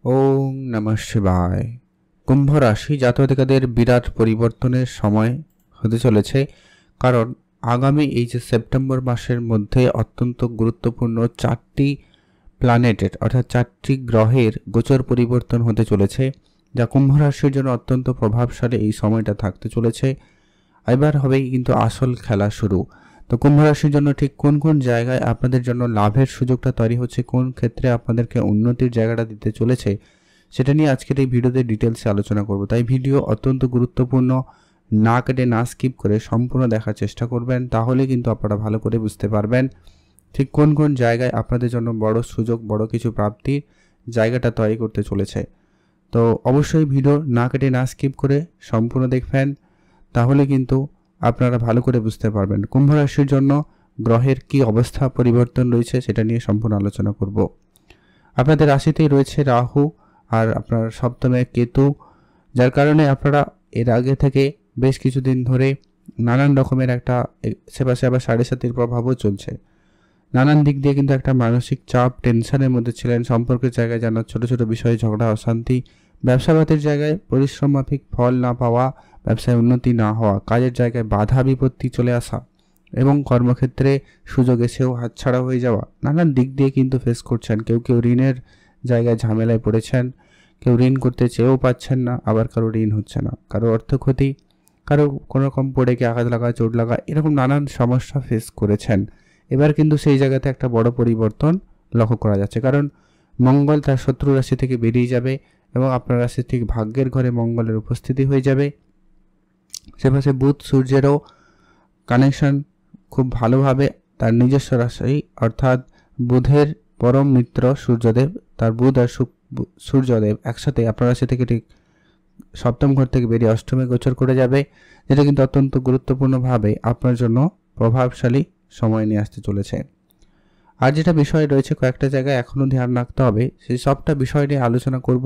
ওম নমঃ শিবায়। কুম্ভ রাশি জাতকের বিরাট পরিবর্তনের সময় হতে চলেছে, কারণ আগামী এই যে সেপ্টেম্বর মাসের মধ্যে অত্যন্ত গুরুত্বপূর্ণ 4টি প্ল্যানেটের অর্থাৎ 4টি গ্রহের গোচর পরিবর্তন হতে চলেছে, যা কুম্ভ রাশির জন্য অত্যন্ত প্রভাবশালী এই সময়টা থাকতে চলেছে। এবার হবেই কিন্তু আসল খেলা শুরু। তো কুম্ভ রাশির জন্য ঠিক কোন কোন জায়গায় আপনাদের জন্য লাভের সুযোগটা তৈরি হচ্ছে, কোন ক্ষেত্রে আপনাদেরকে উন্নতির জায়গাটা দিতে চলেছে, সেটা নিয়ে আজকের এই ভিডিওতে ডিটেলসে আলোচনা করব। তাই ভিডিও অত্যন্ত গুরুত্বপূর্ণ, না কেটে না স্কিপ করে সম্পূর্ণ দেখার চেষ্টা করবেন, তাহলে কিন্তু আপনারা ভালো করে বুঝতে পারবেন ঠিক কোন কোন জায়গায় আপনাদের জন্য বড় সুযোগ, বড় কিছু প্রাপ্তির জায়গাটা তৈরি করতে চলেছে। তো অবশ্যই ভিডিও না কেটে না স্কিপ করে সম্পূর্ণ দেখবেন, তাহলে কিন্তু আপনারা ভালো করে বুঝতে পারবেন কুম্ভ রাশির জন্য গ্রহের কি অবস্থা পরিবর্তন রয়েছে, সেটা নিয়ে সম্পূর্ণ আলোচনা করব। আপনাদের রাশিতেই রয়েছে রাহু আর আপনার সপ্তমে কেতু, যার কারণে আপনারা এর আগে থেকে বেশ কিছুদিন ধরে নানান রকমের একটা সেপাশে আবার 7.5-এর প্রভাবও চলছে। নানান দিক দিয়ে কিন্তু একটা মানসিক চাপ, টেনশনের মধ্যে ছিলেন। সম্পর্কের জায়গায় যেন ছোট ছোট বিষয়ে ঝগড়া, অশান্তি, ব্যবসাপাতির জায়গায় পরিশ্রম মাফিক ফল না পাওয়া, ব্যবসায় উন্নতি না হওয়া, কাজের জায়গায় বাধা বিপত্তি চলে আসা এবং কর্মক্ষেত্রে সুযোগ এসেও হাতছাড়া হয়ে যাওয়া, নানান দিক দিয়ে কিন্তু ফেস করছেন। কেউ কেউ ঋণের জায়গায় ঝামেলায় পড়েছেন, কেউ ঋণ করতে চেয়েও পাচ্ছেন না, আবার কারো ঋণ হচ্ছে না, কারো অর্থ ক্ষতি, কারো কোনো রকম পড়ে গিয়ে আঘাত লাগা, চোট লাগা, এরকম নানান সমস্যা ফেস করেছেন। এবার কিন্তু সেই জায়গাতে একটা বড় পরিবর্তন লক্ষ্য করা যাচ্ছে, কারণ মঙ্গল তার শত্রু রাশি থেকে বেরিয়ে যাবে এবং আপনার রাশি ঠিক ভাগ্যের ঘরে মঙ্গলের উপস্থিতি হয়ে যাবে। সেপাশে বুধ সূর্যেরও কানেকশন খুব ভালোভাবে তার নিজস্ব রাশি, অর্থাৎ বুধের পরম মিত্র সূর্যদেব, তার বুধ আর সূর্যদেব একসাথে আপনার রাশি থেকে ঠিক সপ্তম ঘর থেকে বেরিয়ে অষ্টমে গোচর করে যাবে, যেটা কিন্তু অত্যন্ত গুরুত্বপূর্ণভাবে আপনার জন্য প্রভাবশালী সময় নিয়ে আসতে চলেছে। আর যেটা বিষয় রয়েছে, কয়েকটা জায়গায় এখনও ধ্যান রাখতে হবে, সেই সবটা বিষয় নিয়ে আলোচনা করব,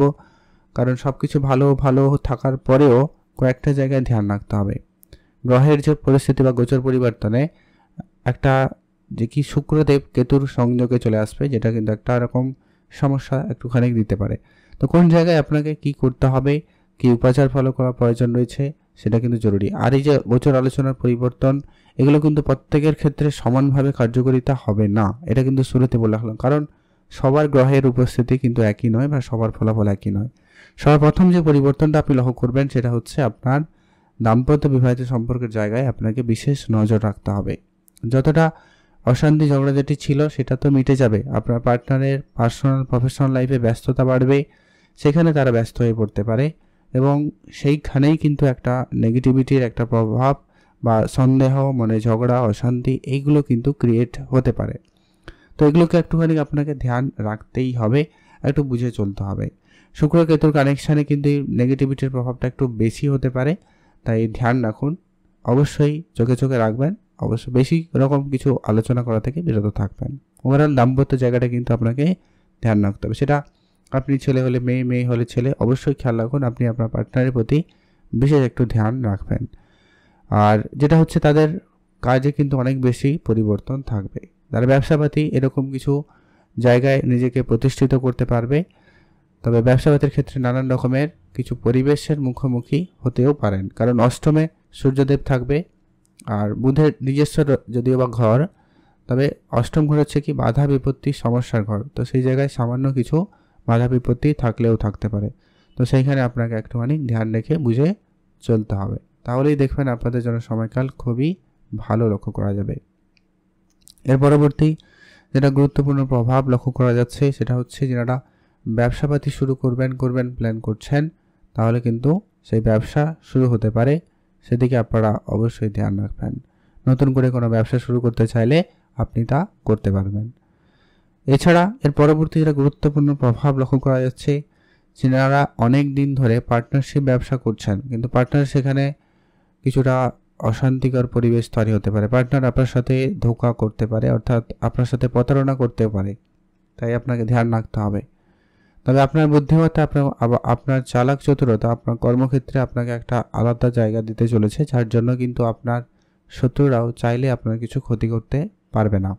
কারণ সব কিছু ভালো ভালো থাকার পরেও কয়েকটা জায়গায় ধ্যান রাখতে হবে। গ্রহের যে পরিস্থিতি বা গোচর পরিবর্তনে একটা যে কি শুক্রদেব কেতুর সংযোগে চলে আসবে, যেটা কিন্তু একটা রকম সমস্যা একটুখানি দিতে পারে। তো কোন জায়গায় আপনাকে কি করতে হবে, কি উপাচার ফলো করা প্রয়োজন রয়েছে, সেটা কিন্তু জরুরি। আর এই যে গোচর আলোচনার পরিবর্তন, এগুলো কিন্তু প্রত্যেকের ক্ষেত্রে সমানভাবে কার্যকারিতা হবে না, এটা কিন্তু শুরুতে বলে রাখলাম, কারণ সবার গ্রহের উপস্থিতি কিন্তু একই নয় বা সবার ফলাফল একই নয়। সবার প্রথম যে পরিবর্তনটা আপনি লক্ষ্য করবেন, সেটা হচ্ছে আপনার দাম্পত্য বিবাহিত সম্পর্কের জায়গায় আপনাকে বিশেষ নজর রাখতে হবে। যতটা অশান্তি ঝগড়াঝাটি ছিল সেটা তো মিটে যাবে, আপনার পার্টনারের পার্সোনাল প্রফেশনাল লাইফে ব্যস্ততা বাড়বে, সেখানে তারা ব্যস্ত হয়ে পড়তে পারে এবং সেইখানেই কিন্তু একটা নেগেটিভিটির একটা প্রভাব বা সন্দেহ, মনে ঝগড়া, অশান্তি, এইগুলো কিন্তু ক্রিয়েট হতে পারে। তো এগুলোকে একটুখানি আপনাকে ধ্যান রাখতেই হবে, একটু বুঝে চলতে হবে। শুক্র কেতুর কানেকশানে কিন্তু নেগেটিভিটির প্রভাবটা একটু বেশি হতে পারে, তাই ধ্যান রাখুন, অবশ্যই চোখে চোখে রাখবেন, অবশ্যই বেশি রকম কিছু আলোচনা করা থেকে বিরত থাকবেন। ওভারঅল দাম্পত্য জায়গাটা কিন্তু আপনাকে ধ্যান রাখতে হবে। সেটা আপনি ছেলে হলে মেয়ে, মেয়ে হলে ছেলে, অবশ্যই খেয়াল রাখুন আপনি আপনার পার্টনারের প্রতি বিশেষ একটু ধ্যান রাখবেন। আর যেটা হচ্ছে, তাদের কাজে কিন্তু অনেক বেশি পরিবর্তন থাকবে, তারা ব্যবসাপাতি এরকম কিছু জায়গায় নিজেকে প্রতিষ্ঠিত করতে পারবে, তবে ব্যবসাপাতির ক্ষেত্রে নানান রকমের কিছু পরিবেশের মুখোমুখি হতেও পারেন, কারণ অষ্টমে সূর্যদেব থাকবে আর বুধের নিজস্ব যদিও বা ঘর, তবে অষ্টম ঘর হচ্ছে কি বাধা বিপত্তি সমস্যার ঘর, তো সেই জায়গায় সামান্য কিছু বাধা বিপত্তি থাকলেও থাকতে পারে। তো সেইখানে আপনাকে একটুখানি ধ্যান রেখে বুঝে চলতে হবে, তাহলেই দেখবেন আপনাদের জন্য সময়কাল খুবই ভালো লক্ষ্য করা যাবে। এর পরবর্তী যেটা গুরুত্বপূর্ণ প্রভাব লক্ষ্য করা যাচ্ছে, সেটা হচ্ছে যারা ব্যবসাপাতি শুরু করবেন প্ল্যান করছেন, তাহলে কিন্তু সেই ব্যবসা শুরু হতে পারে, সেদিকে আপনারা অবশ্যই ধ্যান রাখবেন। নতুন করে কোনো ব্যবসা শুরু করতে চাইলে আপনি তা করতে পারবেন। এছাড়া এর পরবর্তী যেটা গুরুত্বপূর্ণ প্রভাব লক্ষ্য করা যাচ্ছে, যারা অনেক দিন ধরে পার্টনারশিপ ব্যবসা করছেন কিন্তু পার্টনার সেখানে কিছুটা অশান্তিকর পরিবেশ তৈরি হতে পারে, পার্টনার আপনার সাথে ধোঁকা করতে পারে, অর্থাৎ আপনার সাথে প্রতারণা করতেও পারে, তাই আপনাকে ধ্যান রাখতে হবে। তবে আপনার বুদ্ধিমত্তা, আপনার চালাক চতুরতা আপনার কর্মক্ষেত্রে আপনাকে একটা আলাদা জায়গা দিতে চলেছে, যার জন্য কিন্তু আপনার শত্রুরাও চাইলে আপনার কিছু ক্ষতি করতে পারবে না।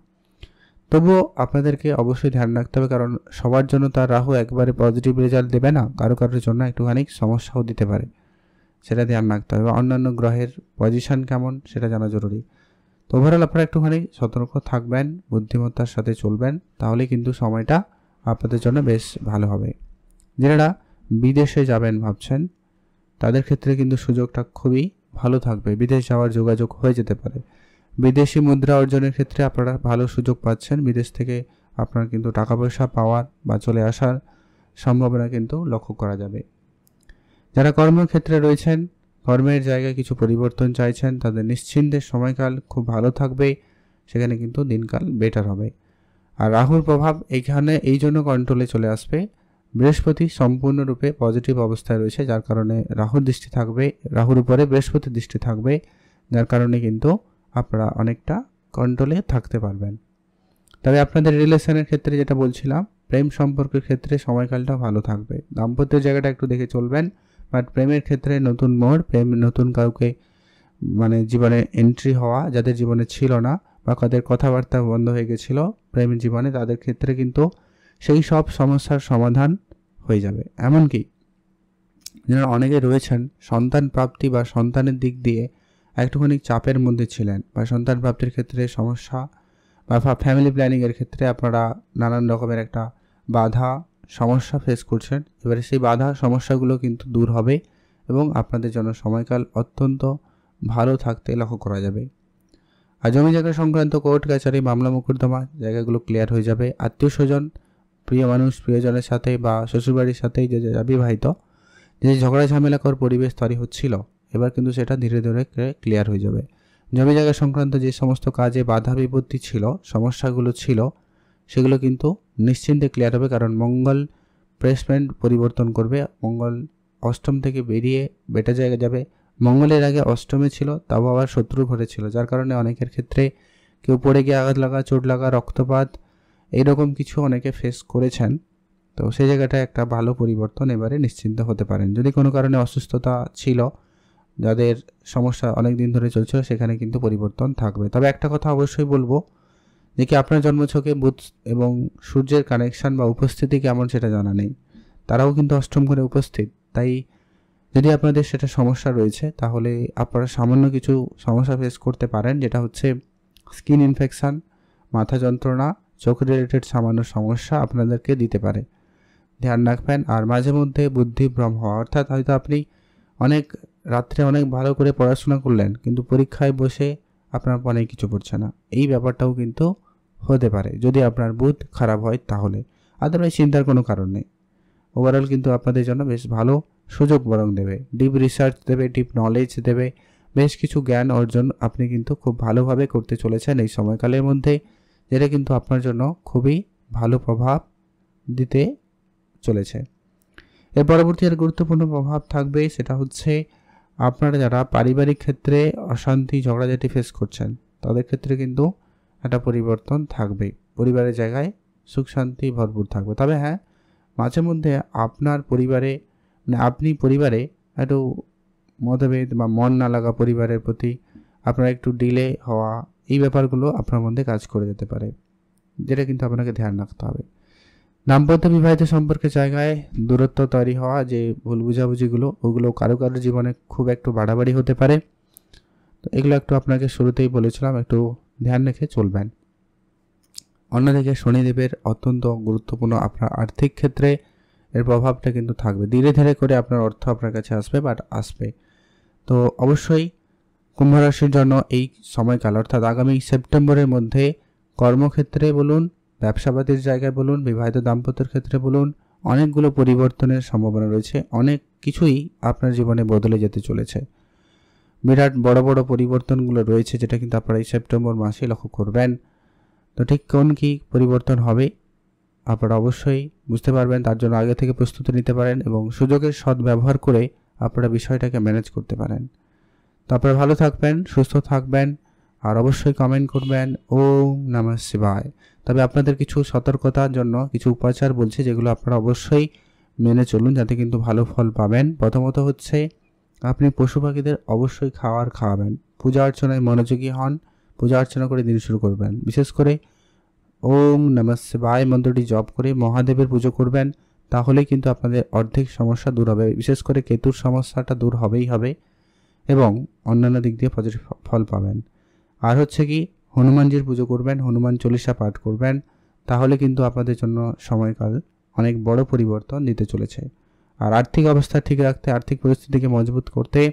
তবুও আপনাদেরকে অবশ্যই ধ্যান রাখতে হবে, কারণ সবার জন্য তার রাহু একবারে পজিটিভ রেজাল্ট দেবে না, কারো কারোর জন্য একটুখানি সমস্যাও দিতে পারে, সেটা ধ্যান রাখতে হবে। অন্যান্য গ্রহের পজিশন কেমন সেটা জানা জরুরি। তো ওভারঅল আপনারা একটুখানি সতর্ক থাকবেন, বুদ্ধিমত্তার সাথে চলবেন, তাহলে কিন্তু সময়টা আপনাদের জন্য বেশ ভালো হবে। যারা বিদেশে যাবেন ভাবছেন তাদের ক্ষেত্রে কিন্তু সুযোগটা খুবই ভালো থাকবে, বিদেশ যাওয়ার যোগাযোগ হয়ে যেতে পারে। বিদেশি মুদ্রা অর্জনের ক্ষেত্রে আপনারা ভালো সুযোগ পাচ্ছেন, বিদেশ থেকে আপনার কিন্তু টাকা পয়সা পাওয়ার বা চলে আসার সম্ভাবনা কিন্তু লক্ষ্য করা যাবে। যারা কর্মক্ষেত্রে রয়েছেন, কর্মের জায়গায় কিছু পরিবর্তন চাইছেন, তাদের নিশ্চিন্তের সময়কাল খুব ভালো থাকবে, সেখানে কিন্তু দিনকাল বেটার হবে। আর রাহুর প্রভাব এইখানে এই জন্য কন্ট্রোলে চলে আসবে, বৃহস্পতি সম্পূর্ণরূপে পজিটিভ অবস্থায় রয়েছে, যার কারণে রাহুর দৃষ্টি থাকবে, রাহুর উপরে বৃহস্পতির দৃষ্টি থাকবে, যার কারণে কিন্তু আপনারা অনেকটা কন্ট্রোলে থাকতে পারবেন। তবে আপনাদের রিলেশনের ক্ষেত্রে যেটা বলছিলাম, প্রেম সম্পর্কের ক্ষেত্রে সময়কালটা ভালো থাকবে, দাম্পত্যের জায়গাটা একটু দেখে চলবেন। বাট প্রেমের ক্ষেত্রে নতুন মোড়, প্রেম নতুন কাউকে জীবনে এন্ট্রি হওয়া, যাদের জীবনে ছিল না বা কাদের কথাবার্তা বন্ধ হয়ে গেছিলো প্রেমের জীবনে, তাদের ক্ষেত্রে কিন্তু সেই সব সমস্যার সমাধান হয়ে যাবে। এমনকি যারা অনেকে রয়েছেন সন্তান প্রাপ্তি বা সন্তানের দিক দিয়ে একটুখানি চাপের মধ্যে ছিলেন, বা সন্তান প্রাপ্তির ক্ষেত্রে সমস্যা বা ফ্যামিলি প্ল্যানিংয়ের ক্ষেত্রে আপনারা নানান রকমের একটা বাধা সমস্যা ফেস করছেন, এবারে সেই বাধা সমস্যাগুলো কিন্তু দূর হবে এবং আপনাদের জন্য সময়কাল অত্যন্ত ভালো থাকতে লক্ষ্য করা যাবে। আর জমি জায়গা সংক্রান্ত কোর্ট কাছারি মামলা মোকদ্দমা জায়গাগুলো ক্লিয়ার হয়ে যাবে। আত্মীয় স্বজন, প্রিয় মানুষ, প্রিয়জনের সাথে বা শ্বশুরবাড়ির সাথেই যে বিবাহিত যে ঝগড়া ঝামেলাকর পরিবেশ তৈরি হচ্ছিল, এবার কিন্তু সেটা ধীরে ধীরে ক্লিয়ার হয়ে যাবে। জমি জায়গা সংক্রান্ত যে সমস্ত কাজে বাধা বিপত্তি ছিল, সমস্যাগুলো ছিল, সেগুলো কিন্তু নিশ্চিন্তে ক্লিয়ার হবে, কারণ মঙ্গল প্লেসমেন্ট পরিবর্তন করবে। মঙ্গল অষ্টম থেকে বেরিয়ে বেটা জায়গায় যাবে। মঙ্গলের আগে অষ্টমে ছিল, তাও আবার শত্রু ঘরে ছিল, যার কারণে অনেকের ক্ষেত্রে কেউ পড়ে গিয়ে আঘাত লাগা, চোট লাগা, রক্তপাত এইরকম কিছু অনেকে ফেস করেছেন। তো সেই জায়গাটায় একটা ভালো পরিবর্তন এবারে নিশ্চিন্ত হতে পারেন। যদি কোনো কারণে অসুস্থতা ছিল, যাদের সমস্যা অনেক দিন ধরে চলছিল, সেখানে কিন্তু পরিবর্তন থাকবে। তবে একটা কথা অবশ্যই বলবো যে কি আপনার জন্মছকে বুধ এবং সূর্যের কানেকশন বা উপস্থিতি কেমন সেটা জানা নেই, তারাও কিন্তু অষ্টম ঘরে উপস্থিত। তাই যদি আপনাদের সেটা সমস্যা রয়েছে, তাহলে আপনারা সামান্য কিছু সমস্যা ফেস করতে পারেন, যেটা হচ্ছে স্কিন ইনফেকশান, মাথা যন্ত্রণা, চোখ রিলেটেড সামান্য সমস্যা আপনাদেরকে দিতে পারে, ধ্যান রাখবেন। আর মাঝে মধ্যে বুদ্ধিভ্রম হওয়া, অর্থাৎ হয়তো আপনি অনেক রাত্রে অনেক ভালো করে পড়াশোনা করলেন, কিন্তু পরীক্ষায় বসে আপনার অনেক কিছু পড়ছে না, এই ব্যাপারটাও কিন্তু হতে পারে যদি আপনার বুধ খারাপ হয় তাহলে। আদারওয়াইজ চিন্তার কোনো কারণ নেই। ওভারঅল কিন্তু আপনাদের জন্য বেশ ভালো সুযোগ বরং দেবে, ডিপ রিসার্চ দেবে, ডিপ নলেজ দেবে, বেশ কিছু জ্ঞান অর্জন আপনি কিন্তু খুব ভালোভাবে করতে চলেছেন এই সময়কালের মধ্যে, যেটা কিন্তু আপনার জন্য খুবই ভালো প্রভাব দিতে চলেছে। এর পরবর্তী আর গুরুত্বপূর্ণ প্রভাব থাকবে, সেটা হচ্ছে আপনারা যারা পারিবারিক ক্ষেত্রে অশান্তি ঝগড়াঝাটি ফেস করছেন, তাদের ক্ষেত্রে কিন্তু একটা পরিবর্তন থাকবে, পরিবারের জায়গায় সুখ শান্তি ভরপুর থাকবে। তবে হ্যাঁ, মাঝে মধ্যে আপনার পরিবারে আপনি পরিবারে একটু মতভেদ বা মন না লাগা, পরিবারের প্রতি আপনার একটু ডিলে হওয়া, এই ব্যাপারগুলো আপনার মধ্যে কাজ করে যেতে পারে, যেটা কিন্তু আপনাকে ধ্যান রাখতে হবে। দাম্পত্য বিবাহিত সম্পর্কের জায়গায় দূরত্ব তৈরি হওয়া, যে ভুল বুঝাবুঝিগুলো, ওগুলো কারো কারো জীবনে খুব একটু বাড়াবাড়ি হতে পারে। তো এগুলো একটু আপনাকে শুরুতেই বলেছিলাম, একটু ধ্যান রেখে চলবেন। অন্যদিকে শনিদেবের অত্যন্ত গুরুত্বপূর্ণ আপনার আর্থিক ক্ষেত্রে এর প্রভাবটা কিন্তু থাকবে, ধীরে ধীরে করে আপনার অর্থ আপনার কাছে আসবে, বাট আসবে। তো অবশ্যই কুম্ভ রাশির জন্য এই সময়কাল, অর্থাৎ আগামী সেপ্টেম্বরের মধ্যে কর্মক্ষেত্রে বলুন, ব্যবসাপাতির জায়গায় বলুন, বিবাহিত দাম্পত্যের ক্ষেত্রে বলুন, অনেকগুলো পরিবর্তনের সম্ভাবনা রয়েছে, অনেক কিছুই আপনার জীবনে বদলে যেতে চলেছে। বিরাট বড় বড় পরিবর্তনগুলো রয়েছে, যেটা কিন্তু আপনারা এই সেপ্টেম্বর মাসে লক্ষ্য করবেন। তো ঠিক কোন কী পরিবর্তন হবে আপনারা অবশ্যই বুঝতে পারবেন, তার জন্য আগে থেকে প্রস্তুতি নিতে পারেন এবং সুযোগের সদ্ব্যবহার করে আপনারা বিষয়টাকে ম্যানেজ করতে পারেন। তো আপনারা ভালো থাকবেন, সুস্থ থাকবেন, আর অবশ্যই কমেন্ট করবেন ওম নমঃ শিবায়। তবে আপনাদের কিছু সতর্কতার জন্য কিছু উপাচার বলছি, যেগুলো আপনারা অবশ্যই মেনে চলুন, যাতে কিন্তু ভালো ফল পাবেন। প্রথমত হচ্ছে আপনি পশু পাখিদের অবশ্যই খাওয়াবেন, পূজা অর্চনায় মনোযোগী হন, পূজা অর্চনা করে দিন শুরু করবেন। বিশেষ করে ওম নমঃ শিবায় মন্ত্রটি জপ করে মহাদেবের পুজো করবেন, তাহলে কিন্তু আপনাদের অর্ধেক সমস্যা দূর হবে। বিশেষ করে কেতুর সমস্যাটা দূর হবেই হবে এবং অন্যান্য দিক দিয়ে পজিটিভ ফল পাবেন। আর হচ্ছে কি, হনুমানজির পুজো করবেন, হনুমান চল্লিশা পাঠ করবেন, তাহলে কিন্তু আপনাদের জন্য সময়কাল অনেক বড় পরিবর্তন দিতে চলেছে। আর আর্থিক অবস্থা ঠিক রাখতে, আর্থিক পরিস্থিতিকে মজবুত করতে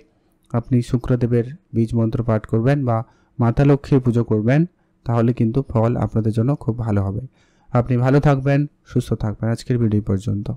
আপনি শুক্রদেবের বীজ মন্ত্র পাঠ করবেন বা মাতা লক্ষ্মীর পুজো করবেন, তাহলে কিন্তু ফল আপনাদের জন্য খুব ভালো হবে। আপনি ভালো থাকবেন, সুস্থ থাকবেন। আজকের ভিডিও পর্যন্ত।